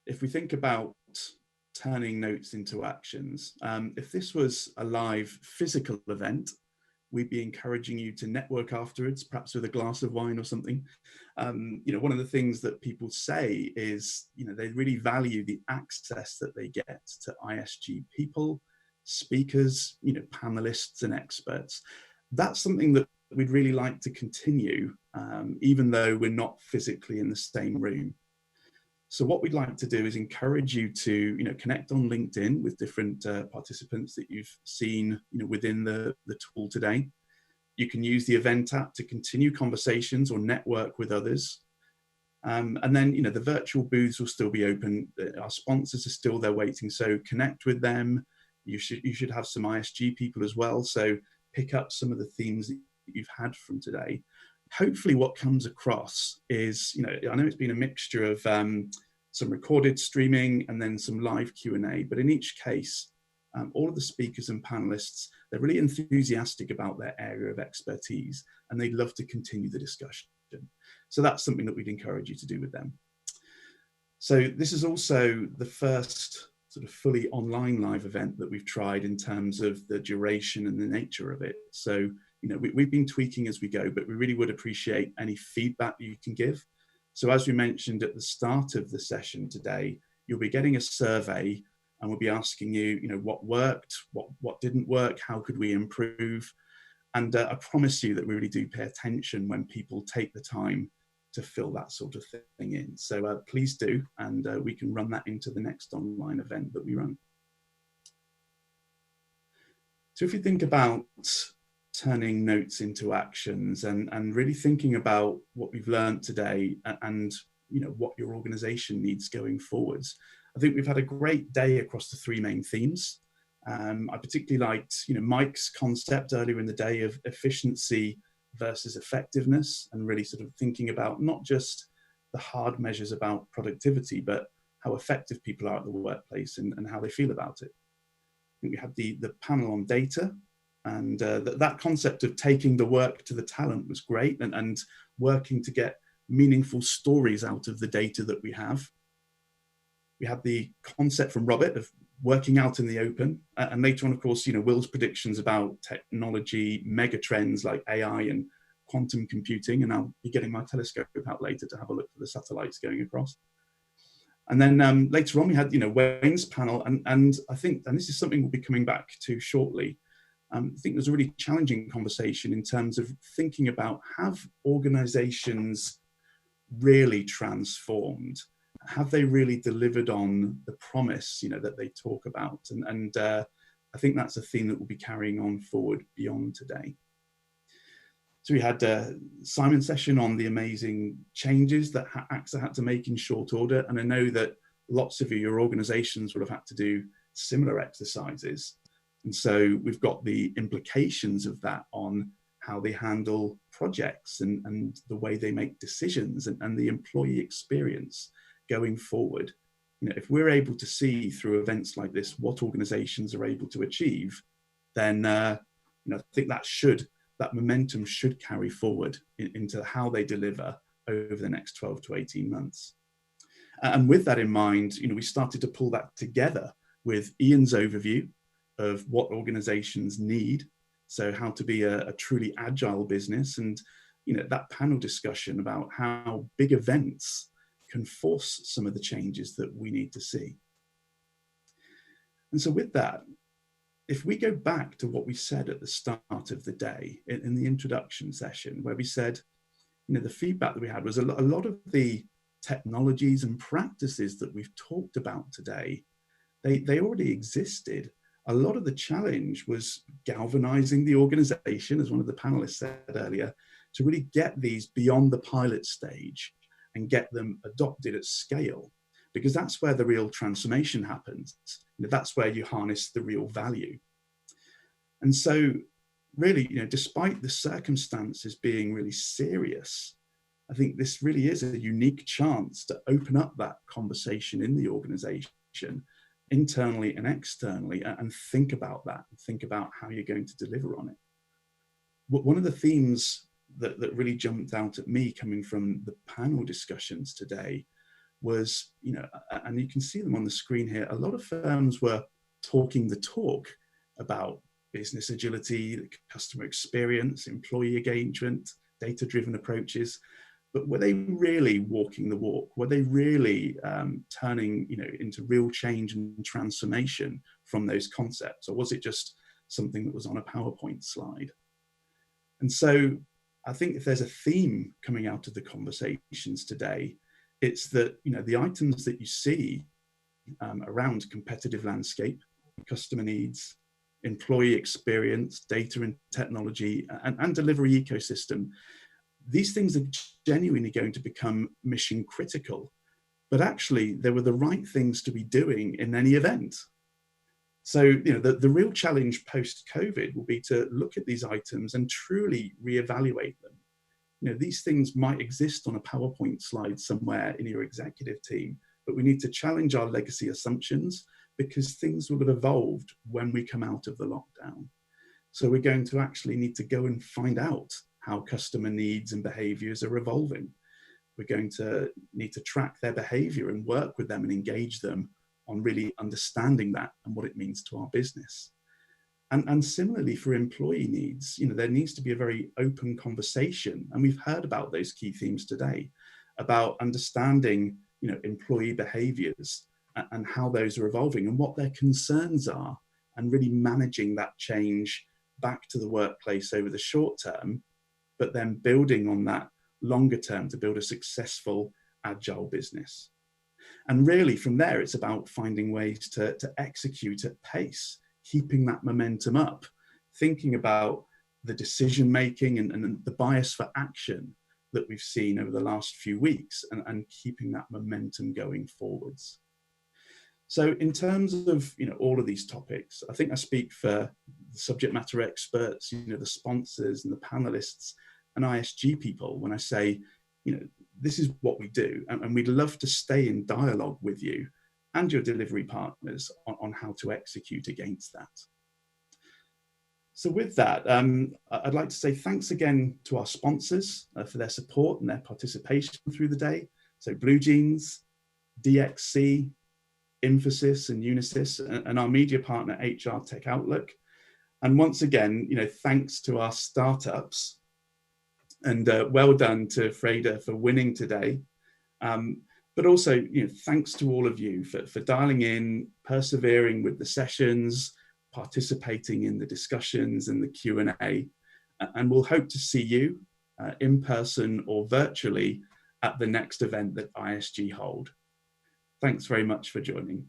if we think about turning notes into actions, if this was a live physical event, we'd be encouraging you to network afterwards, perhaps with a glass of wine or something. One of the things that people say is, they really value the access that they get to ISG people, speakers, panelists and experts. That's something that we'd really like to continue, even though we're not physically in the same room. So what we'd like to do is encourage you to, connect on LinkedIn with different participants that you've seen, within the tool today. You can use the event app to continue conversations or network with others. And then, the virtual booths will still be open. Our sponsors are still there waiting. So connect with them. You should have some ISG people as well. So pick up some of the themes that you've had from today. Hopefully what comes across is, I know it's been a mixture of some recorded streaming and then some live Q&A, but in each case, all of the speakers and panelists, they're really enthusiastic about their area of expertise and they'd love to continue the discussion. So that's something that we'd encourage you to do with them. So this is also the first sort of fully online live event that we've tried in terms of the duration and the nature of it. So, we've been tweaking as we go, but we really would appreciate any feedback you can give. So as we mentioned at the start of the session today, you'll be getting a survey and we'll be asking you, what worked, what didn't work, how could we improve? And I promise you that we really do pay attention when people take the time to fill that sort of thing in. So please do, and we can run that into the next online event that we run. So if you think about turning notes into actions and really thinking about what we've learned today and what your organization needs going forwards, I think we've had a great day across the three main themes. I particularly liked Mike's concept earlier in the day of efficiency versus effectiveness, and really sort of thinking about not just the hard measures about productivity, but how effective people are at the workplace and how they feel about it. I think we had the panel on data, and that concept of taking the work to the talent was great, and working to get meaningful stories out of the data that we have. We had the concept from Robert of working out in the open, and later on, of course, Will's predictions about technology, mega trends like AI and quantum computing, and I'll be getting my telescope out later to have a look for the satellites going across. And then later on, we had Wayne's panel, and I think, and this is something we'll be coming back to shortly, I think there's a really challenging conversation in terms of thinking about, have organizations really transformed? Have they really delivered on the promise, that they talk about? And I think that's a theme that we'll be carrying on forward beyond today. So we had Simon's session on the amazing changes that AXA had to make in short order. And I know that lots of your organizations would have had to do similar exercises. And so we've got the implications of that on how they handle projects and the way they make decisions and the employee experience going forward. If we're able to see through events like this what organizations are able to achieve, then I think that momentum should carry forward into how they deliver over the next 12 to 18 months. And with that in mind, we started to pull that together with Ian's overview of what organizations need, so how to be a truly agile business, and that panel discussion about how big events can force some of the changes that we need to see. And so with that, if we go back to what we said at the start of the day in the introduction session, where we said, the feedback that we had was a lot of the technologies and practices that we've talked about today, they already existed. A lot of the challenge was galvanizing the organization, as one of the panelists said earlier, to really get these beyond the pilot stage and get them adopted at scale, because that's where the real transformation happens. That's where you harness the real value. And so really, despite the circumstances being really serious, I think this really is a unique chance to open up that conversation in the organization, internally and externally, and think about that, and think about how you're going to deliver on it. One of the themes that really jumped out at me coming from the panel discussions today was, and you can see them on the screen here, a lot of firms were talking the talk about business agility, customer experience, employee engagement, data-driven approaches. But were they really walking the walk? Were they really turning into real change and transformation from those concepts? Or was it just something that was on a PowerPoint slide? And so I think if there's a theme coming out of the conversations today, it's that the items that you see around competitive landscape, customer needs, employee experience, data and technology, and delivery ecosystem, these things are genuinely going to become mission critical, but actually they were the right things to be doing in any event. So, the real challenge post-COVID will be to look at these items and truly reevaluate them. These things might exist on a PowerPoint slide somewhere in your executive team, but we need to challenge our legacy assumptions because things will have evolved when we come out of the lockdown. So we're going to actually need to go and find out how customer needs and behaviors are evolving. We're going to need to track their behavior and work with them and engage them on really understanding that and what it means to our business. And similarly for employee needs, there needs to be a very open conversation. And we've heard about those key themes today, about understanding, employee behaviors and how those are evolving and what their concerns are, and really managing that change back to the workplace over the short term, but then building on that longer term to build a successful, agile business. And really from there, it's about finding ways to execute at pace, keeping that momentum up, thinking about the decision making and the bias for action that we've seen over the last few weeks, and keeping that momentum going forwards. So in terms of all of these topics, I think I speak for the subject matter experts, the sponsors and the panelists and ISG people when I say, this is what we do, and we'd love to stay in dialogue with you and your delivery partners on how to execute against that. So with that, I'd like to say thanks again to our sponsors for their support and their participation through the day. So Blue Jeans, DXC, Infosys and Unisys, and our media partner, HR Tech Outlook. And once again, thanks to our startups, and well done to Freda for winning today. But also, thanks to all of you for dialing in, persevering with the sessions, participating in the discussions and the Q&A. And we'll hope to see you in person or virtually at the next event that ISG hold. Thanks very much for joining.